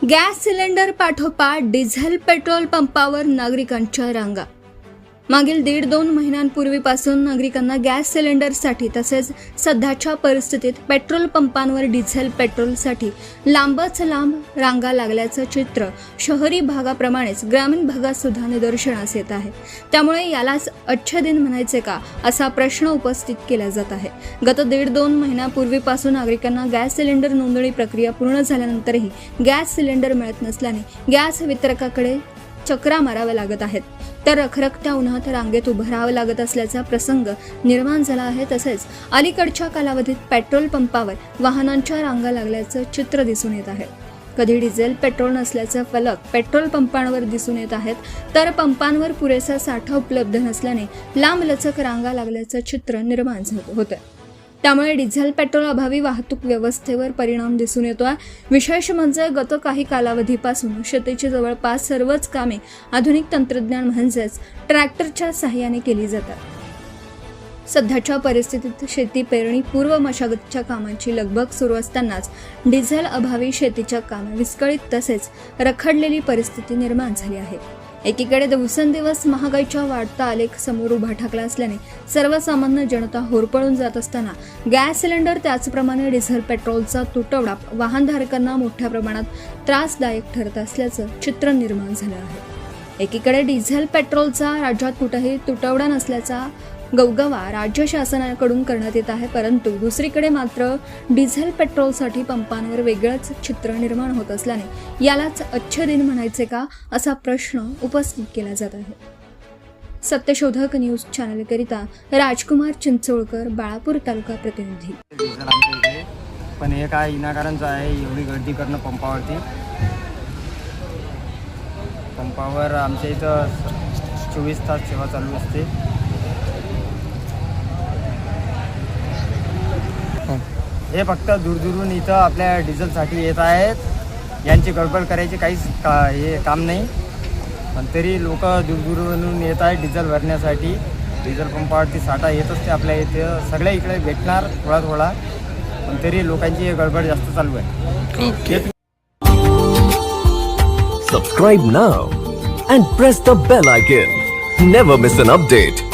Gas cylinder पाठोपाठ diesel petrol पंपावर नागरिकांच्या रांगा। मागील 1.5-2 महिन्यांपूर्वीपासून नागरिकांना गॅस सिलेंडरसाठी तसेच सध्याच्या परिस्थितीत पेट्रोल पंपांवर डिझेल पेट्रोलसाठी लांबच लांब रांगा लागल्याचं चित्र शहरी भागाप्रमाणेच ग्रामीण भागात सुद्धा निदर्शनास येत आहे। त्यामुळे यालाच अच्छे दिन म्हणायचे का असा प्रश्न उपस्थित केला जात आहे। गत 1.5-2 महिन्यापूर्वीपासून नागरिकांना गॅस सिलेंडर नोंदणी प्रक्रिया पूर्ण झाल्यानंतरही गॅस सिलेंडर मिळत नसल्याने गॅस वितरकाकडे चक्रा माराव्या लागत आहेत, तर रखरखत्या उन्हात रांगेत उभं राहावं लागत असल्याचा प्रसंग निर्माण झाला आहे। तसेच अलीकडच्या कालावधीत पेट्रोल पंपावर वाहनांच्या रांगा लागल्याचं चित्र दिसून येत आहे। कधी डिझेल पेट्रोल नसल्याचे फलक पेट्रोल पंपांवर दिसून येत आहेत, तर पंपांवर पुरेसा साठा उपलब्ध नसल्याने लांबलचक रांगा लागल्याचं चित्र निर्माण होतं। त्यामुळे डिझेल पेट्रोल अभावी वाहतूक व्यवस्थेवर परिणाम दिसून येतोय। विशेष म्हणजे गत काही कालावधीपासून शेतीची जवळपास सर्वच कामे आधुनिक तंत्रज्ञान म्हणजेच ट्रॅक्टरच्या सहाय्याने केली जातात। सध्याच्या परिस्थितीत शेती पेरणी पूर्व मशागतीच्या कामांची लगबग सुरू असतानाच डिझेल अभावी शेतीच्या कामे विस्कळीत तसेच रखडलेली परिस्थिती निर्माण झाली आहे। एकीकडे दिवसेंदिवस महागाईच्या वाढता आलेख समोर उभा ठाकला असल्याने सर्वसामान्य जनता होरपळून जात असताना गॅस सिलेंडर त्याचप्रमाणे डिझेल पेट्रोलचा तुटवडा वाहनधारकांना मोठ्या प्रमाणात त्रासदायक ठरत असल्याचं चित्र निर्माण झालं आहे। एकीकडे डिझेल पेट्रोलचा राज्यात कुठेही तुटवडा नसल्याचा गवगवा राज्य शासनाकडून करण्यात येत आहे, परंतु दुसरीकडे मात्र डिझेल पेट्रोलसाठी पंपांवर वेगळंच चित्र निर्माण होत असल्याने यालाच अच्छे दिन म्हणायचे का असा प्रश्न उपस्थित केला जात आहे। सत्यशोधक न्यूज चॅनलकरिता राजकुमार चिंचोळकर, बाळापूर तालुका प्रतिनिधी। पण हे काय विनाकारणचं आहे एवढी गर्दी करणं पंपावरती। पंपावर आमच्या इथं 24 तास सेवा चालू असते। हे फक्त दूरदूरून इथं आपल्या डिझेलसाठी येत आहेत, यांची गडबड करायची काहीच हे काम नाही, पण तरी लोक दूरदूरून येत आहेत डिझेल भरण्यासाठी। डिझेल पंपावरती साठा येत असते आपल्या इथे, सगळ्या इकडे भेटणार थोडा थोडा, पण तरी लोकांची गडबड जास्त चालू आहे। Subscribe now and press the bell icon. Never miss an update.